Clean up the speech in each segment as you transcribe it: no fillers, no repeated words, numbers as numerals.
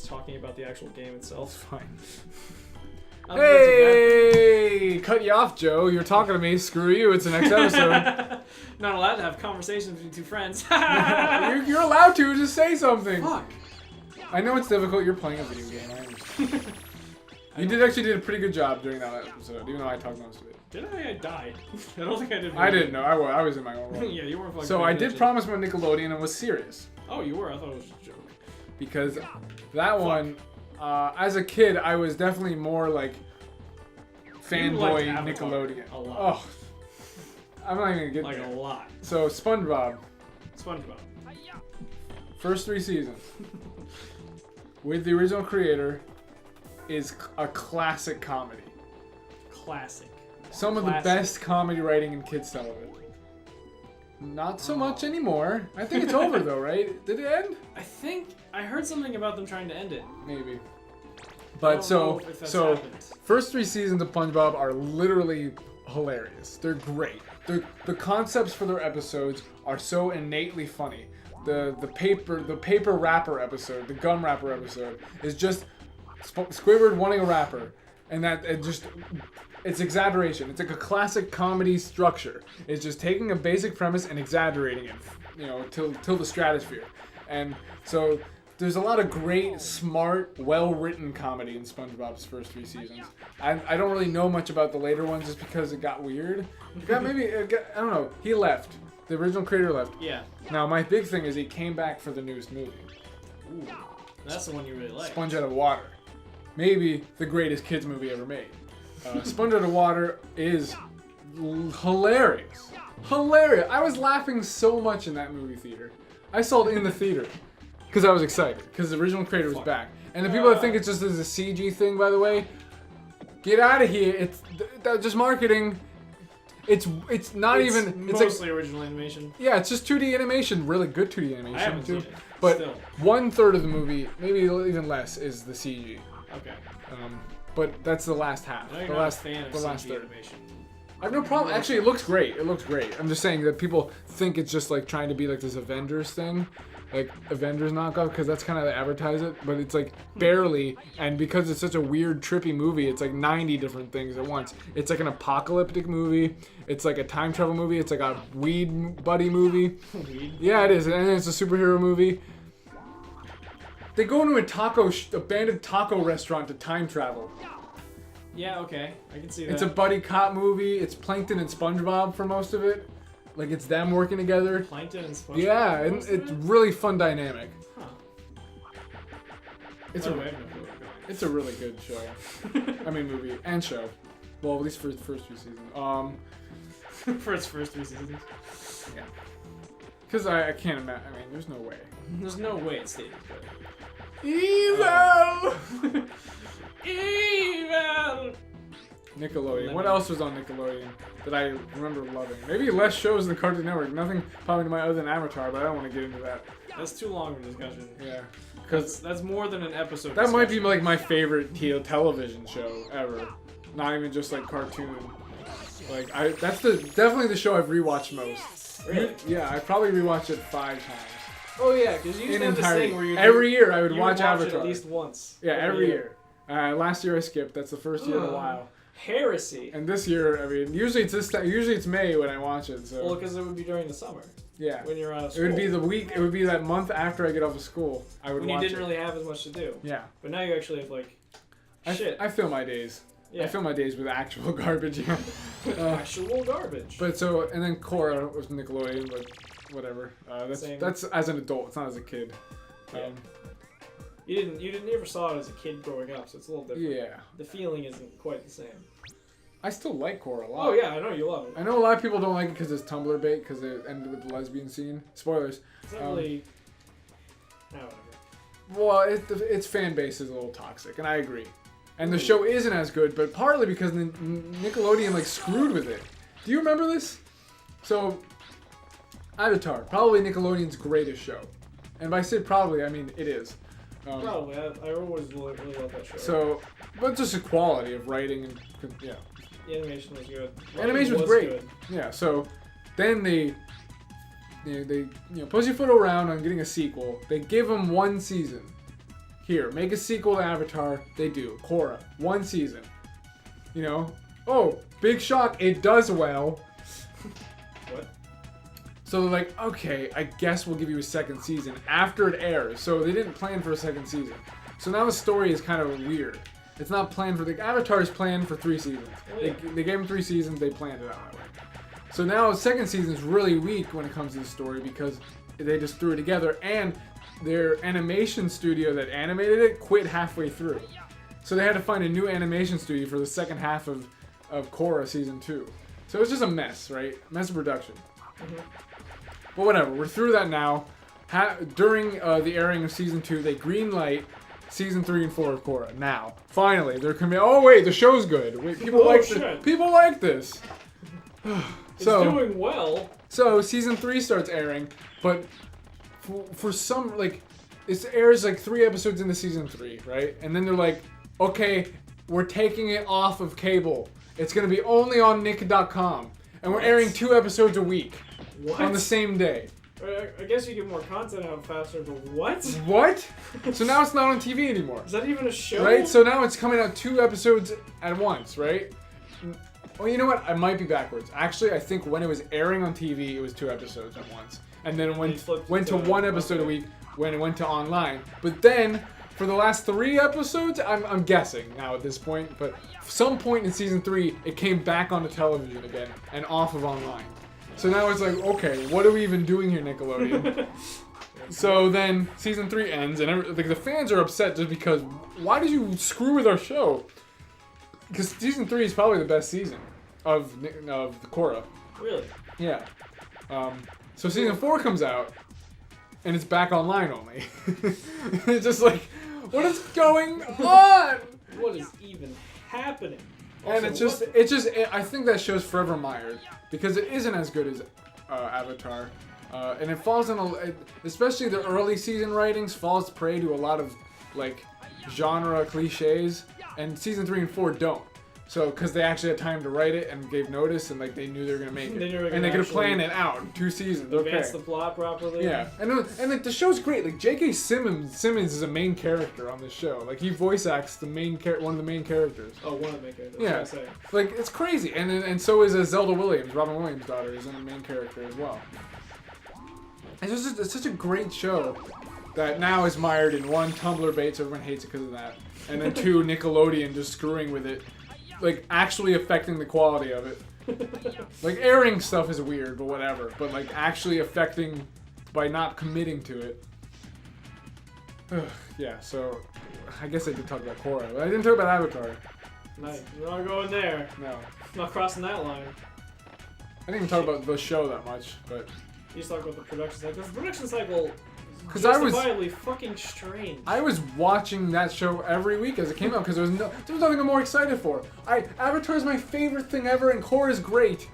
just talking about the actual game itself. Fine. I don't think that's a bad Hey, cut you off, Joe. You're talking to me. Screw you. It's the next episode. thing. Not allowed to have conversations between two friends. You're allowed to just say something. Fuck. I know it's difficult. You're playing a video game. I understand. You actually did a pretty good job during that episode, even though I talked most of it. Did I? I died. I don't think I did. I didn't know. I was in my own world. Yeah, you weren't fucking So paying I did attention. promise my Nickelodeon and was serious. Oh, you were? I thought it was just a joke. Because that one, as a kid, I was definitely more like fanboy liked Avatar Nickelodeon. a lot. Oh, I'm not even gonna get Like there. a lot. So SpongeBob, SpongeBob. first 3 seasons, with the original creator, is a classic comedy. Classic. Some of the best comedy writing in kids television. Not so much anymore. I think it's over though, right? Did it end? I think I heard something about them trying to end it. Maybe. I But don't so know if that's so happened. first 3 seasons of SpongeBob are literally hilarious. They're great. The concepts for their episodes are so innately funny. The paper wrapper episode, the gum wrapper episode is just Squidward wanting a wrapper, and that it's exaggeration. It's like a classic comedy structure. It's just taking a basic premise and exaggerating it, till the stratosphere. And so there's a lot of great, smart, well-written comedy in SpongeBob's first 3 seasons. I don't really know much about the later ones just because it got weird. I don't know. He left. The original creator left. Yeah. Now my big thing is he came back for the newest movie, Ooh. That's the one you really like. Sponge Out of Water. Maybe the greatest kids movie ever made. Sponge Out of Water is hilarious. Hilarious. I was laughing so much in that movie theater. I saw it in the theater because I was excited because the original creator was back. And the people that think it's just as a CG thing, by the way, get out of here. It's just marketing. It's not even. It's mostly original animation. Yeah, it's just 2D animation. Really good 2D animation I haven't too. seen it. But Still. 1/3 of the movie, maybe even less, is the CG. Okay. But that's the last half. I know you're The not last, a fan of the last CG third. animation. I have no problem. Actually, it looks great. It looks great. I'm just saying that people think it's just like trying to be like this Avengers thing, like Avengers knockoff, because that's kind of they advertise it. But it's like barely, and because it's such a weird, trippy movie, it's like 90 different things at once. It's like an apocalyptic movie. It's like a time travel movie. It's like a weed buddy movie. Weed? Yeah, it is, and it's a superhero movie. They go into a abandoned taco restaurant to time travel. Yeah, okay. I can see that. It's a buddy cop movie. It's Plankton and SpongeBob for most of it. Like, it's them working together. Plankton and SpongeBob. Yeah, and Most of it's it? really fun dynamic. Huh. It's By a the way, I have no clue where we're going. it's a really good show. I mean, movie and show. Well, at least for the first 2 seasons. For its first 3 seasons. Yeah. Because I can't imagine. I mean, there's no way. There's no way it stayed as good. Evil! Evil! Nickelodeon. What else was on Nickelodeon that I remember loving? Maybe less shows than Cartoon Network. Nothing probably to my other than Avatar, but I don't want to get into that. That's too long of a discussion. Yeah. Because That's more than an episode. that might be discussion. like my favorite television show ever. Not even just like cartoon. Like that's definitely the show I've rewatched most. Really? Yeah, I probably rewatched it 5 times. Oh yeah, because you used In to have this entirety. thing where you Every year I would you watch it Avatar. at least once. Yeah, every year. Last year I skipped. That's the first year in a Ugh. while. Heresy. And this year, I mean, usually it's this time. Usually it's May when I watch it. So Well, because it would be during the summer yeah, when you're out of it school. would be the week. It would be that month after I get off of school. I would when you watch didn't it. really have as much to do. Yeah. But now you actually have like shit. I fill my days. Yeah. I fill my days with actual garbage. Yeah. Actual garbage. But so, and then Korra was Nickelodeon, but whatever. Same. That's as an adult. It's not as a kid. Yeah. You never saw it as a kid growing up, so it's a little different. Yeah. The feeling isn't quite the same. I still like Korra a lot. Oh yeah, I know you love it. I know a lot of people don't like it because it's Tumblr bait because it ended with the lesbian scene. Spoilers. It's not really. No, whatever. Well, its fan base is a little toxic, and I agree. And the show isn't as good, but partly because Nickelodeon like screwed with it. Do you remember this? So, Avatar, probably Nickelodeon's greatest show, and by say probably, I mean it is. Probably. I always really love that show. So, but just the quality of writing and yeah, The animation was good. animation was great. Good. Yeah. So, then they pussyfoot around on getting a sequel. They give them 1 season. Here, make a sequel to Avatar. They do. Korra, 1 season. You know? Oh, big shock. It does well. What? So they're like, okay, I guess we'll give you a 2nd season after it airs. So they didn't plan for a 2nd season. So now the story is kind of weird. It's not planned for the Avatar is planned for 3 seasons. Oh, yeah. They gave them 3 seasons. They planned it out that way. So now the 2nd season is really weak when it comes to the story because they just threw it together, and their animation studio that animated it quit halfway through. So they had to find a new animation studio for the second half of Korra season 2. So it's just a mess, right? Mess of production. Mm-hmm. But whatever, we're through that now. During the airing of season 2, they greenlight season 3 and 4 of Korra. Now, finally, they're coming. Oh wait, the show's good. Wait, people like this. People like this. It's doing well. So season 3 starts airing, but for some, like, it airs like 3 episodes into season 3, right? And then they're like, okay, we're taking it off of cable. It's gonna be only on Nick.com, and we're airing 2 episodes a week on the same day. I guess you get more content out faster, but what? What? So now it's not on TV anymore. Is that even a show? Right? So now it's coming out 2 episodes at once, right? Well, you know what? I might be backwards. Actually, I think when it was airing on TV, it was 2 episodes at once. And then it went to 1 episode a week when it went to online. But then, for the last 3 episodes, I'm guessing now at this point, but some point in season 3, it came back onto television again and off of online. So now it's like, okay, what are we even doing here, Nickelodeon? So then season 3 ends, and like the fans are upset just because, why did you screw with our show? Because season 3 is probably the best season of Korra. Really? Yeah. So season 4 comes out, and it's back online only. It's just like, what is going on? What is even happening? And Also, I think that show's forever mired because it isn't as good as Avatar, and it falls in especially the early season writings falls prey to a lot of like genre cliches, and season 3 and 4 don't. So, because they actually had time to write it and gave notice, and like they knew they were gonna make it, and they could have planned it out in 2 seasons. Advance the plot properly. Yeah, and like the show's great. Like J.K. Simmons is a main character on this show. Like he voice acts one of the main characters. Oh, one of the main characters. Yeah, like it's crazy, and so is Zelda Williams, Robin Williams' daughter, is a main character as well. It's such a great show that now is mired in 1, Tumblr bait, so everyone hates it because of that, and then 2, Nickelodeon just screwing with it. Like, actually affecting the quality of it. Like, airing stuff is weird, but whatever. But, like, actually affecting by not committing to it. Yeah, so, I guess I did talk about Korra, but I didn't talk about Avatar. Nice. We're not going there. No. Not crossing that line. I didn't even talk about the show that much, but... You just talk about the production cycle. The production cycle... Because I was justifiably fucking strange. I was watching that show every week as it came out because there was nothing I'm more excited for. Avatar is my favorite thing ever, and Korra is great.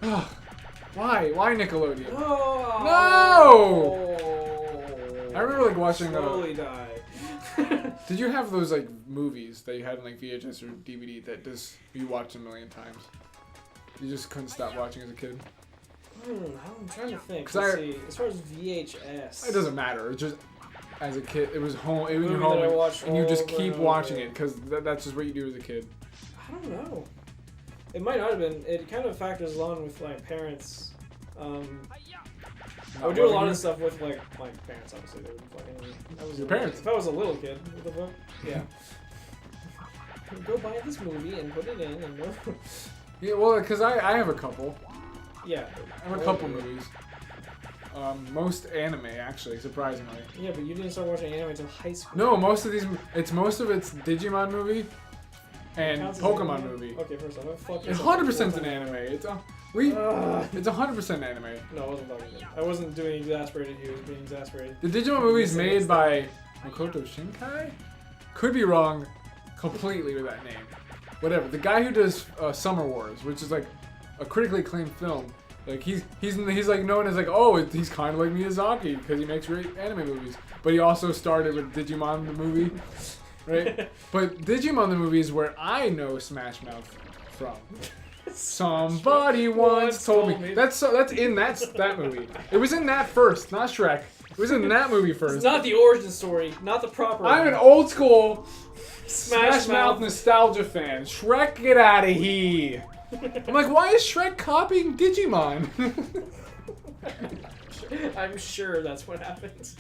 Why? Why Nickelodeon? No! I remember like watching. Slowly die. Did you have those like movies that you had in like VHS or DVD that just you watched a million times? You just couldn't stop watching as a kid. I'm trying to think. Let's see. As far as VHS, it doesn't matter. It's just as a kid, it was home. It was Movie your home, that I watched and you just over keep and watching over. it because that's just what you do as a kid. I don't know. It might not have been. It kind of factors along with my parents. I would do a lot of stuff with like my parents. Obviously, they would fucking. Your parents? If I was a little kid, what the fuck? Yeah. Go buy this movie and put it in and go. Yeah, well, because I have a couple. Yeah. I have a couple movies. Most anime, actually, surprisingly. Yeah, but you didn't start watching anime until high school. No, most of it's Digimon movie and Pokemon anime? movie. Okay, first off, fuck. It's 100% an anime. It's 100% anime. No, I wasn't talking about it. I wasn't doing exasperated. He was being exasperated. The Digimon movie is made by Makoto Shinkai. Could be wrong completely with that name. Whatever. The guy who does Summer Wars, which is like a critically acclaimed film. Like he's like known as like, oh, he's kind of like Miyazaki because he makes great anime movies. But he also started with Digimon the movie, right? But Digimon the movie is where I know Smash Mouth from. Somebody once told me. That's in that movie. It was in that first, not Shrek. It was in that movie first. It's not the origin story, not the proper. I'm an one. old school Smash Mouth nostalgia fan. Shrek, get out of here. I'm like, why is Shrek copying Digimon? I'm sure that's what happens.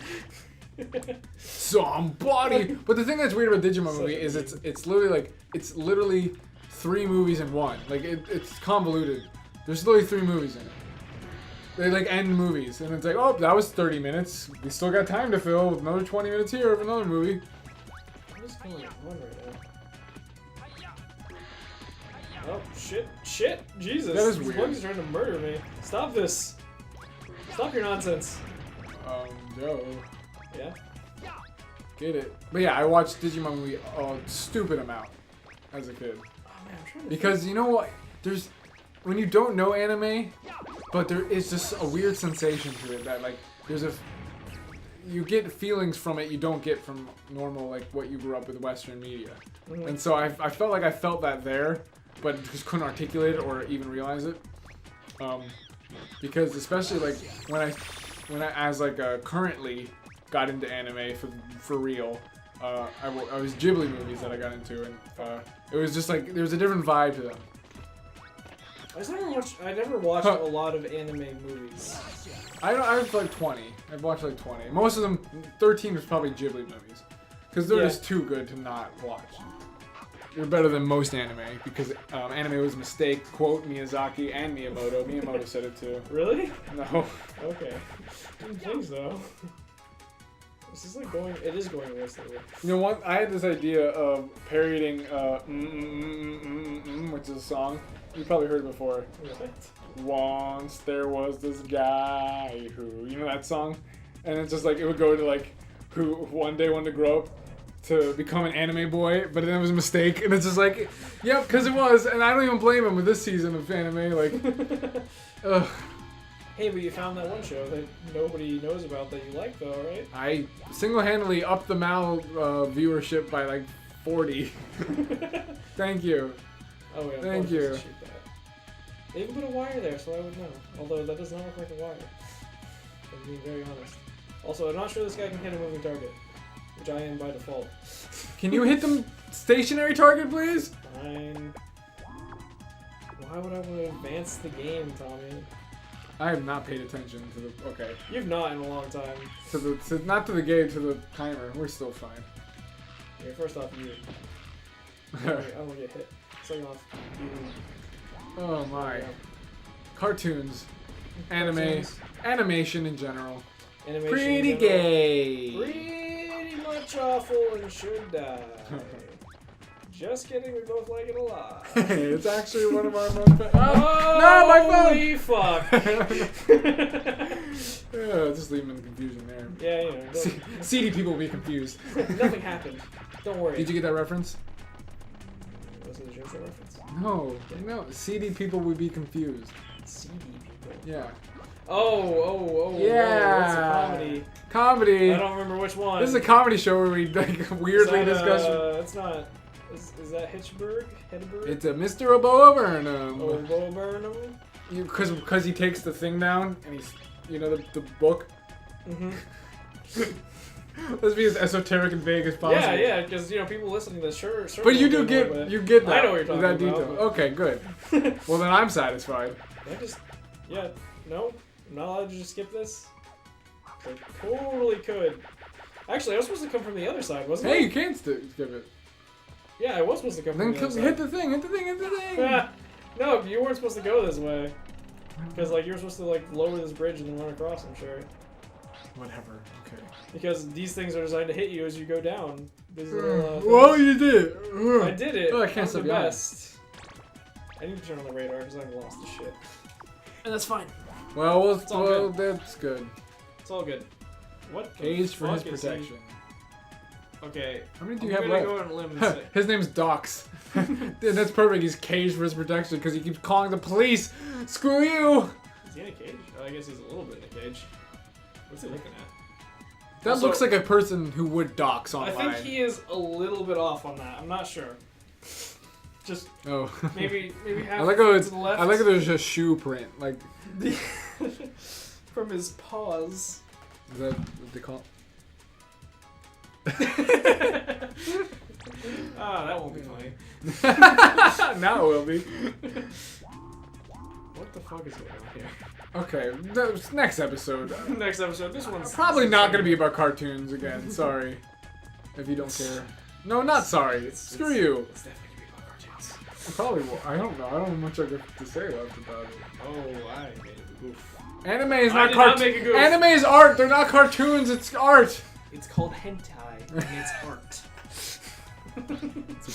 Somebody. But the thing that's weird about Digimon movie is it's literally 3 movies in one. Like it's convoluted. There's literally 3 movies in it. They like end movies, and it's like, oh, that was 30 minutes. We still got time to fill with another 20 minutes here of another movie. What is going on right now? Oh shit! Jesus! That is This weird. bug is trying to murder me. Stop this! Stop your nonsense. Joe. Yeah. Get it. But yeah, I watched Digimon movie a stupid amount as a kid. Oh man, I'm trying to. Because you know what? There's when you don't know anime, but there is just a weird sensation to it that like you get feelings from it you don't get from normal like what you grew up with Western media. Mhm. And so I felt like I felt that there, but just couldn't articulate it or even realize it. Because especially like when I as like currently got into anime for real. I was Ghibli movies that I got into, and it was just like there was a different vibe to them. I never watched a lot of anime movies. I've like 20. I've watched like 20. Most of them, 13 was probably Ghibli movies, because they're just too good to not watch. They're better than most anime because anime was a mistake. Quote Miyazaki and Miyamoto. Miyamoto said it too. Really? No. Okay. Didn't think so. This is like going. It is going worse lately. You know what? I had this idea of parodying which is a song. You probably heard it before. What? Once there was this guy who, you know that song? And it's just like, it would go to like, who one day wanted to grow up to become an anime boy, but then it was a mistake. And it's just like, yep, because it was. And I don't even blame him with this season of anime. Like, ugh. Hey, but you found that one show that nobody knows about that you like, though, right? I single-handedly upped the Mal viewership by like 40. Thank you. Oh, yeah. Thank you. Shoot that. They even put a wire there, so I would know. Although that does not look like a wire. I'm being very honest. Also, I'm not sure this guy can hit a moving target, which I am by default. Can you hit them stationary target, please? Fine. Why would I want to advance the game, Tommy? I have not paid attention to the. Okay. You've not in a long time. Not to the game, to the timer. We're still fine. Okay, first off, you. I don't get hit. Second off, you. Oh my. Yeah. Cartoons. Anime. Cartoons. Animation in general. Animation Pretty in general. gay. Pretty much awful and should die. Just kidding, we both like it a lot. It's actually one of our most. Oh, no, my phone! Holy fuck! Yeah, just leave them in the confusion there. Yeah, you know. CD people will be confused. Nothing happened. Don't worry. Did you get that reference? Was it a JoJo reference? No. CD people would be confused. CD people. Yeah. Oh. Yeah. What's a comedy? Comedy. I don't remember which one. This is a comedy show where we like weirdly discuss. It's not. Is that Hitchberg? Hedberg? It's a Mr. Oboa Burnham. Oh, Bo Burnham? Because he takes the thing down and he's, you know, the book. Mm-hmm. Let's be as esoteric and vague as possible. Yeah, because, you know, people listening to this, sure. But you do get that. I know what you're talking that about. detail. Okay, good. Well, then I'm satisfied. No, I'm not allowed to just skip this. I totally could. Actually, I was supposed to come from the other side, wasn't I? Hey, you can skip it. Yeah, I was supposed to come Then from the other hit side. the thing, hit the thing. No, you weren't supposed to go this way. Because, like, you were supposed to, like, lower this bridge and then run across, I'm sure. Whatever, okay. Because these things are designed to hit you as you go down. These little, Whoa, things. you did it! I did it. Oh, I can't I'm stop the yawning. best. I need to turn on the radar because I've lost the shit. And that's fine. Well, all that's good. It's all good. What the Caged for his fuck is he- protection. Okay. How many do you I'm have gonna left? go out on a limb and say. His name's Docs. Dude, that's perfect. He's caged for his protection because he keeps calling the police. Screw you! Is he in a cage? Oh, I guess he's a little bit in a cage. What's he looking at? That Also- looks like a person who would dox online. I think he is a little bit off on that. I'm not sure. Just Oh. maybe half I like how to the left. there's a shoe print. Like, from his paws. Is that what they call Ah, that won't be funny. it? Now it will be. What the fuck is going on here? Okay, the next episode. Next episode. This one's Probably not going to be about cartoons again. Sorry. If you don't care. No, not sorry. Screw you. It's definitely gonna be about cartoons. I probably will. I don't know. I don't have much I got to say left about it. Oh, I made a goof. Anime is I not did not cartoon. make a goof. Anime is art. They're not cartoons. It's art. It's called hentai, and it's art. It's a